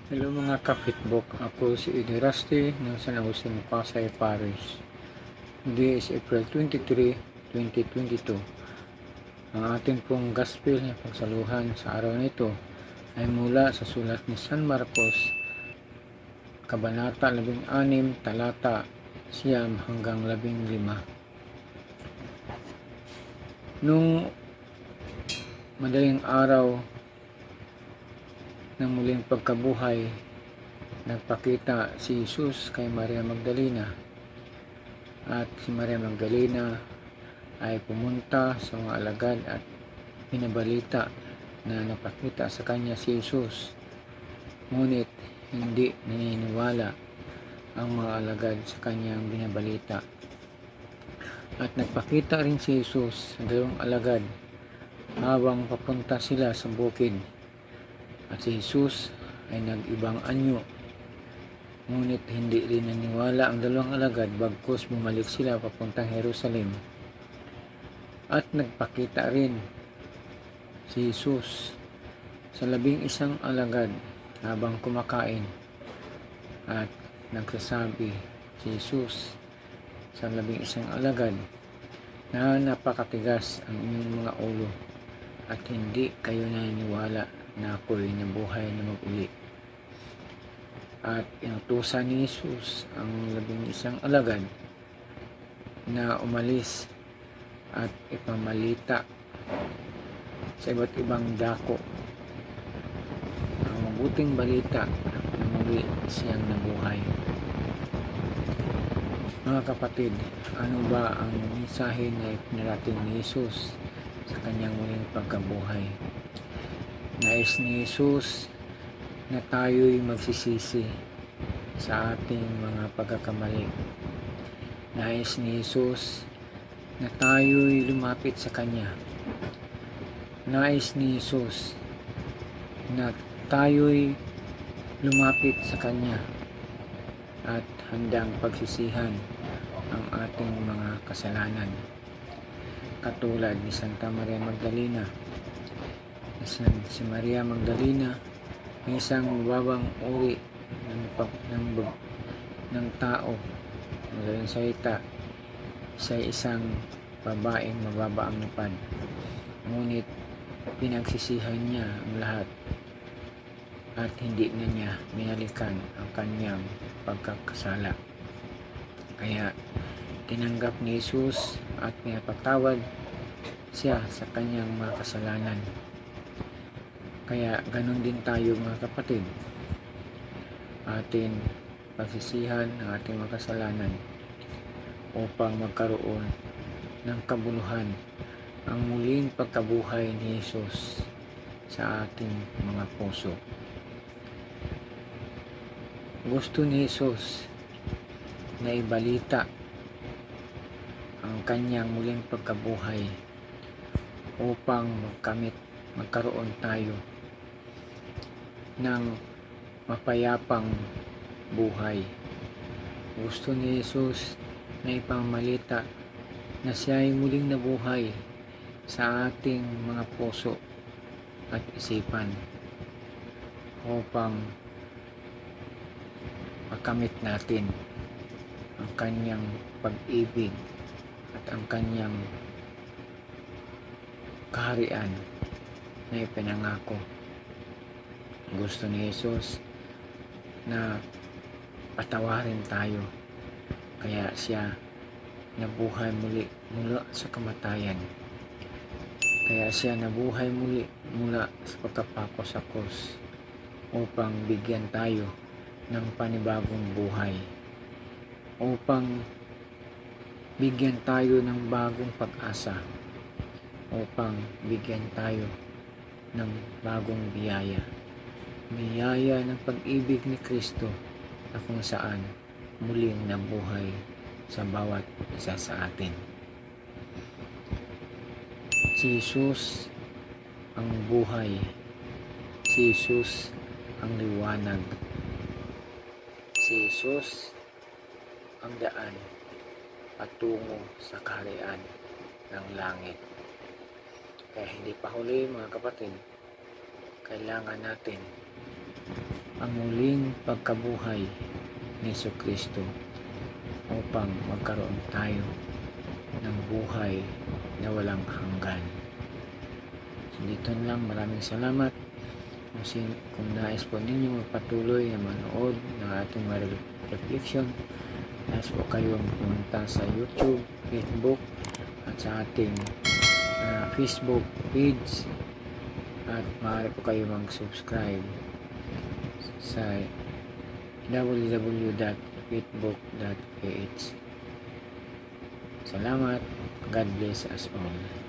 Hello mga kapitbook, ako si Eddie Rusty ng San Jose, Pasay Parish. Today is April 23, 2022. Ang ating pong gospel na pagsaluhan sa araw na ito ay mula sa sulat ni San Marcos, Kabanata 16, talata 9 hanggang 15. Nung madaling araw ng muling pagkabuhay, nagpakita si Jesus kay Maria Magdalena, at si Maria Magdalena ay pumunta sa mga alagad at pinabalita na napakita sa kanya si Jesus. Ngunit hindi naniniwala ang mga alagad sa kanyang binabalita. At nagpakita rin si Jesus sa dalawang alagad habang papunta sila sa bukid. At si Jesus ay nag-ibang anyo. Ngunit hindi rin naniwala ang dalawang alagad, bagkus bumalik sila papuntang Jerusalem. At nagpakita rin si Jesus sa 11 alagad habang kumakain. At nagsasabi si Jesus sa 11 alagad na napakatigas ang inyong mga ulo at hindi kayo naniniwala na ako'y nabuhay na mag-uli. At inutusan ni Jesus ang 11 alagad na umalis at ipamalita sa iba't ibang dako ang mabuting balita na muli siyang nabuhay. Mga kapatid, ano ba ang mensahe na ipinarating ni Jesus sa kanyang muling pagkabuhay? Nais ni Jesus na tayo'y magsisisi sa ating mga pagkakamali. Nais ni Jesus na tayo'y lumapit sa Kanya. Nais ni Jesus na tayo'y lumapit sa Kanya at handang pagsisihan ang ating mga kasalanan. Katulad ni Santa Maria Magdalena. Si Maria Magdalena ay isang mababang uri ng tao. Madaling salita, siya ay isang babaeng mababa ang lipad. Ngunit pinagsisihan niya ang lahat at hindi na niya binalikan ang kanyang pagkakasala. Kaya tinanggap ni Jesus at pinapatawad siya sa kanyang mga kasalanan. Kaya ganun din tayo mga kapatid, atin pagsisihan ang ating mga kasalanan upang magkaroon ng kabuluhan ang muling pagkabuhay ni Jesus sa ating mga puso. Gusto ni Jesus na ibalita ang kanyang muling pagkabuhay upang magkaroon tayo ng mapayapang buhay. Gusto ni Jesus na ipamalita na siya ay muling nabuhay sa ating mga puso at isipan upang makamit natin ang kanyang pag-ibig at ang kanyang kaharian na ipinangako. Gusto ni Jesus na patawarin tayo, kaya siya nabuhay muli mula sa kamatayan. Kaya siya nabuhay muli mula sa pagkapakos-akos upang bigyan tayo ng panibagong buhay, upang bigyan tayo ng bagong pag-asa, upang bigyan tayo ng bagong biyaya ng pag-ibig ni Kristo na kung saan muling nabuhay sa bawat isa sa atin. Si Jesus ang buhay, si Jesus ang liwanag, si Jesus ang daan patungo sa kaharian ng langit. Kaya hindi pa huli mga kapatid, kailangan natin ang muling pagkabuhay ni Jesucristo upang magkaroon tayo ng buhay na walang hanggan. So, dito lang, maraming salamat. Kung nais po ninyo magpatuloy na manood ng ating mga reflection, nais po kayong pumunta sa YouTube, Facebook, at sa ating Facebook page, at maaari po kayo mag-subscribe sa www.facebook.ph. Salamat. God bless us all.